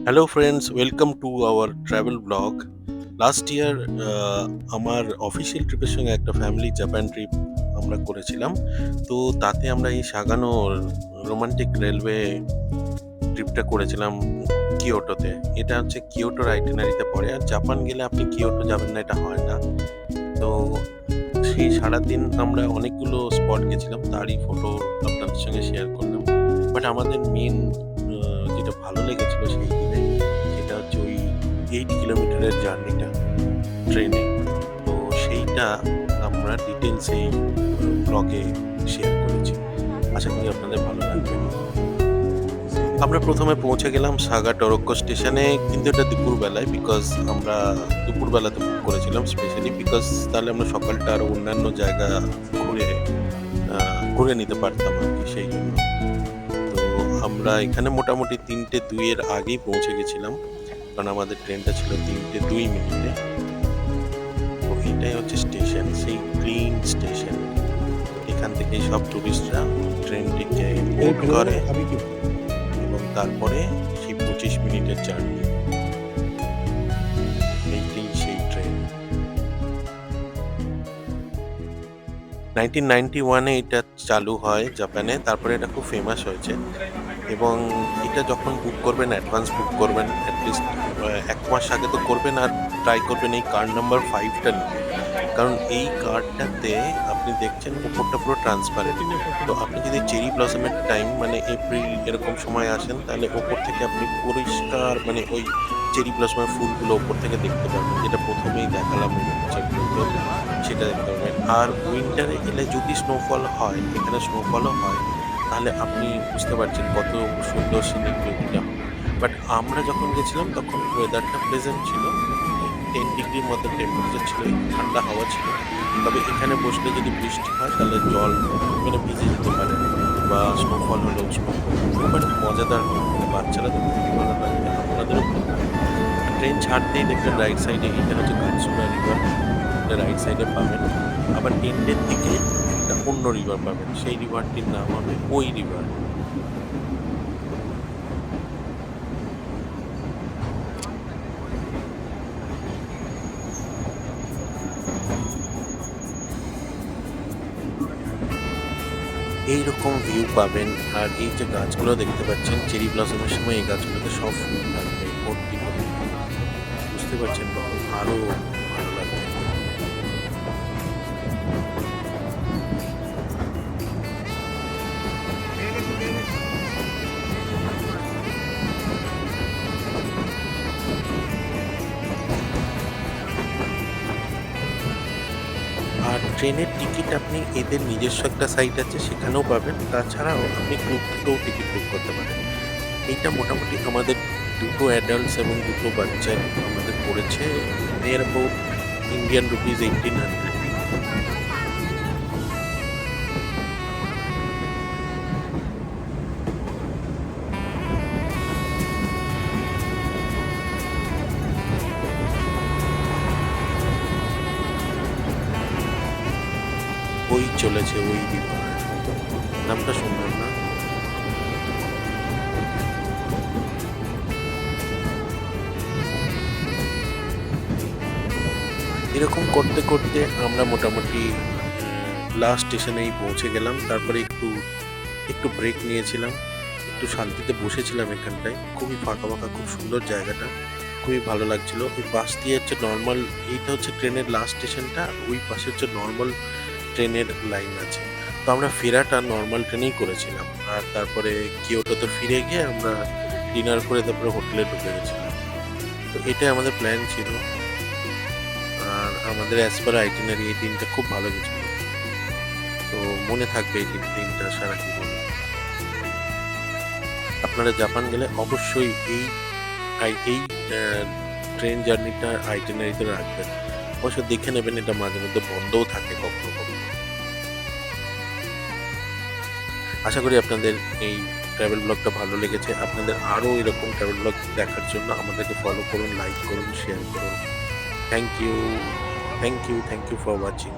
Hello friends, welcome to our travel blog. Last year আমার official ট্রিপের সঙ্গে একটা ফ্যামিলি জাপান ট্রিপ আমরা করেছিলাম। তো তাতে আমরা এই সাগানোর রোমান্টিক রেলওয়ে ট্রিপটা করেছিলাম কিয়োটোতে। এটা হচ্ছে কিয়োটোর আইটিনারিতে পড়ে, আর জাপান গেলে আপনি কিয়োটো যাবেন না এটা হয় না। তো সেই সারাদিন আমরা অনেকগুলো স্পট গেছিলাম, তারই ফটো আপনাদের সঙ্গে শেয়ার করলাম। বাট আমাদের মেন যেটা ভালো লেগেছিল সেই দিনে, সেটা হচ্ছে ওই 8 কিলোমিটারের জার্নিটা ট্রেনে। তো সেইটা আমরা ডিটেলস এই ব্লগে শেয়ার করেছি। আশা করি আপনাদের ভালো লাগবে। আমরা প্রথমে পৌঁছে গেলাম সাগা টরক্কো স্টেশনে, কিন্তু এটা দুপুরবেলায়, বিকজ আমরা দুপুরবেলাতে বুক করেছিলাম স্পেশালি, বিকজ তাহলে আমরা সকালটা আরও অন্যান্য জায়গা ঘুরে নিতে পারতাম আর কি, সেই জন্য। তো আমরা এখানে মোটামুটি 3:02 আগেই পৌঁছে গেছিলাম, কারণ আমাদের ট্রেনটা ছিল 3:02। তো এটাই হচ্ছে স্টেশন, সেই ক্লিন স্টেশন। এখান থেকেই সব টুরিস্টরা ট্রেনটিকে বোর্ড করে এবং তারপরে সেই 25 মিনিটের জার্নি, এইটাই সেই ট্রেন। 1991-এ এটা চালু হয় জাপানে, তারপরে এটা খুব ফেমাস হয়েছে। এবং এটা যখন বুক করবেন, অ্যাডভান্স বুক করবেন, অ্যাটলিস্ট 1 মাস আগে তো করবেন, আর ট্রাই করবেন এই কার্ড নাম্বার 5টা নিতে। কারণ এই কার্ডটাতে আপনি দেখছেন উপরটা পুরো ট্রান্সপারেন্ট। তো আপনি যদি চেরি ব্লসমের টাইম মানে এপ্রিল এরকম সময় আসেন, তাহলে ওপর থেকে আপনি পরিষ্কার মানে ওই চেরি ব্লসমের ফুলগুলো ওপর থেকে দেখতে পারবেন, যেটা প্রথমেই দেখালাম সেটা দেখতে পারবেন। আর উইন্টারে এলে যদি স্নোফল হয়, এখানে স্নোফলও হয়, তাহলে আপনি বুঝতে পারছেন কত সুন্দর সিনিক ভিউটা। বাট আমরা যখন গেছিলাম তখন ওয়েদারটা প্লেজেন্ট ছিল, 10 ডিগ্রির মতো টেম্পারেচার ছিল, ঠান্ডা হাওয়া ছিল। তবে এখানে বসলে যদি বৃষ্টি হয় তাহলে জল মানে ভিজে যেতে পারে, বা স্নোফল হলেও স্নোফল বাট মজাদার হয়, মানে বাচ্চারা তো খুবই ভালো লাগবে, আপনাদেরও ভালো লাগবে। ট্রেন ছাড়তেই দেখবেন রাইট সাইডে, এটা হচ্ছে কাটসুরা রিভার, এটা রাইট সাইডে পাবেন। আবার এন্ডের দিকে একটা অন্য রিভার পাবেন, সেই রিভারটির নাম হবে ওই রিভার। এইরকম ভিউ পাবেন। আর এই যে গাছগুলো দেখতে পাচ্ছেন, চেরি ব্লসমের সময় এই গাছগুলোতে সব ফুল থাকবে ভর্তি ভর্তি। বুঝতে পারছেন তখন আরো ভালো লাগবে। আর ট্রেনের টিকিট আপনি এদের নিজস্ব একটা সাইট আছে, সেখানেও পাবেন। তাছাড়াও আপনি গ্রুপ থেকেও টিকিট বুক করতে পারেন। এইটা মোটামুটি আমাদের দুটো অ্যাডাল্টস এবং দুটো বাচ্চার আমাদের পড়েছে নিয়ার অ্যাবাউট ইন্ডিয়ান রুপিস 1800। ওই চলেছে ওই রিভার, নামটা সুন্দর না? এরকম করতে করতে আমরা মোটামুটি লাস্ট স্টেশনেই পৌঁছে গেলাম। তারপরে একটু একটু ব্রেক নিয়েছিলাম, একটু শান্তিতে বসেছিলাম এখানটায়। খুবই ফাঁকা ফাঁকা, খুব সুন্দর জায়গাটা, খুবই ভালো লাগছিল। ওই পাশ দিয়ে হচ্ছে নর্মাল, এইটা হচ্ছে ট্রেনের লাস্ট স্টেশনটা, ওই পাশে হচ্ছে নর্মাল ট্রেনের লাইন আছে। তো আমরা ফেরাটা নর্মাল ট্রেনেই করেছিলাম, আর তারপরে কিয়োটোতে ফিরে গিয়ে আমরা ডিনার করে তারপরে হোটেলে ঢুকে গেছিলাম। তো এটাই আমাদের প্ল্যান ছিল। আর আমাদের অ্যাজ পার আইটিনারি এই দিনটা খুব ভালো গেছিল। তো মনে থাকবে এই দিনটা সারা জীবন। আপনারা জাপান গেলে অবশ্যই এই ট্রেন জার্নিটা আইটিনারিতে রাখবেন। অবশ্য দেখে নেবেন, এটা মাঝে মধ্যে বন্ধও থাকে কখনো কখনো। আশা করি আপনাদের এই ট্রাভেল ব্লগটা ভালো লেগেছে। আপনাদের আরও এরকম ট্রাভেল ব্লগ দেখার জন্য আমাদেরকে ফলো করুন, লাইক করুন, শেয়ার করুন। Thank you, thank you, thank you for watching.